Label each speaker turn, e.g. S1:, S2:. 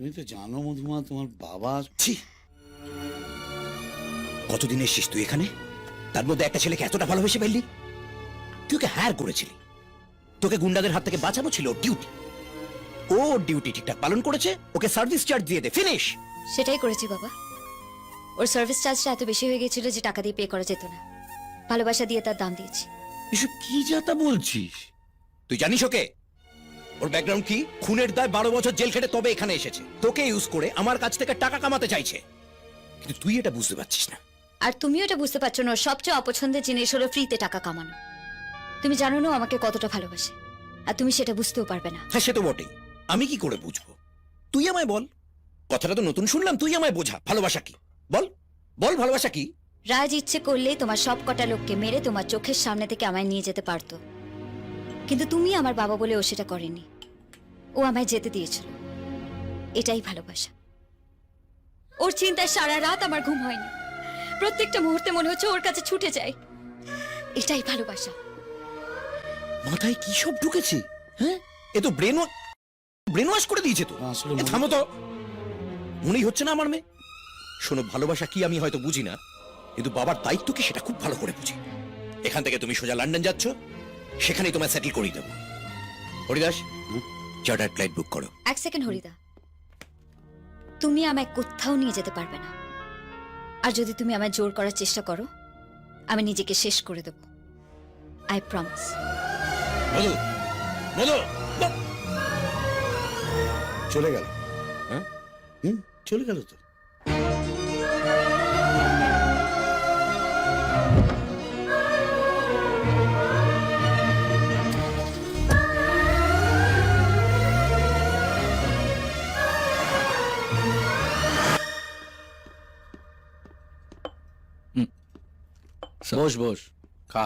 S1: তুমি তো জানো মধুমা, তোমার বাবা।
S2: ছি, কতদিন এসছিস তুই এখানে? তার মধ্যে একটা ছেলেকে এতটা ভালোবেসে ফেললি? তুই ওকে হায়ার করেছিলি, তোকে গুন্ডাদের হাত থেকে বাঁচানো ছিল ডিউটি। ও ডিউটি ঠিকঠাক পালন করেছে, ওকে সার্ভিস চার্জ দিয়ে দে, ফিনিশ।
S3: সেটাই করেছি বাবা। ওর সার্ভিস চার্জটা এত বেশি হয়ে গেছিল যে টাকা দিয়ে পে করা যেত না। ভালোবাসা দিয়ে তার দাম দিয়েছি।
S1: এসব কি যাতা বলছিস?
S2: তুই জানিস ওকে? ওর ব্যাকগ্রাউন্ড কি? খুনের দায় 12 বছর জেল খেটে তবে এখানে এসেছে। তোকে ইউজ করে আমার কাছ থেকে টাকা কামাতে চাইছে, কিন্তু তুই এটা বুঝতে পারছিস না।
S3: আর তুমিও এটা বুঝতে পারছো না, ওর সবচেয়ে অপছন্দের জিনিস হলো ফ্রিতে টাকা কামানো। তুমি জানো না ও আমাকে কতটা ভালোবাসে, আর তুমি সেটা বুঝতেও পারবে না।
S2: হ্যাঁ, সে তো বটেই। আমি কি করে বুঝবো? তুই আমায় বল। কথাটা তো নতুন শুনলাম, তুই আমায় বোঝা ভালোবাসা কি। বল বল, ভালোবাসা কি?
S3: রাজ ইচ্ছে করলেই তোমার সব কটা লোককে মেরে তোমার চোখের সামনে থেকে আমায় নিয়ে যেতে পারতো, কিন্তু তুমি আমার বাবা বলে ও সেটা করেনি। ও আমায় যেতে দিয়েছিল। এটাই ভালোবাসা। ওর চিন্তায় সারা রাত আমার ঘুম হয়নি। প্রত্যেকটা মুহূর্তে মনে হচ্ছে ওর কাছে ছুটে যাই। এটাই ভালোবাসা।
S2: মাথায় কি সব ঢুকেছে? হ্যাঁ, এ তো ব্রেন ওয়াশ করে দিয়েছে তো।
S1: আসলে
S2: এ থামো তো, মনেই হচ্ছে না আমার মেয়ে। শোনো, ভালোবাসা কি আমি হয়তো বুঝি না, কিন্তু বাবার দায়িত্ব কি সেটা খুব ভালো করে বুঝি। এখান থেকে তুমি সোজা লন্ডন যাচ্ছ, সেখানেই তোমায় সেটেল করিয়ে দেবো। হরিদাস, চার্টার্ড ফ্লাইট বুক করো।
S3: এক সেকেন্ড হরিদা, তুমি আমায় কোথাও নিয়ে যেতে পারবে না। আর যদি তুমি আমায় জোর করার চেষ্টা করো, আমি নিজেকে শেষ করে দেব। I promise.
S2: মধু, মধু,
S1: চলে গেল।
S2: হ্যাঁ?
S1: চলে গেল তো।
S4: বস বস, খা।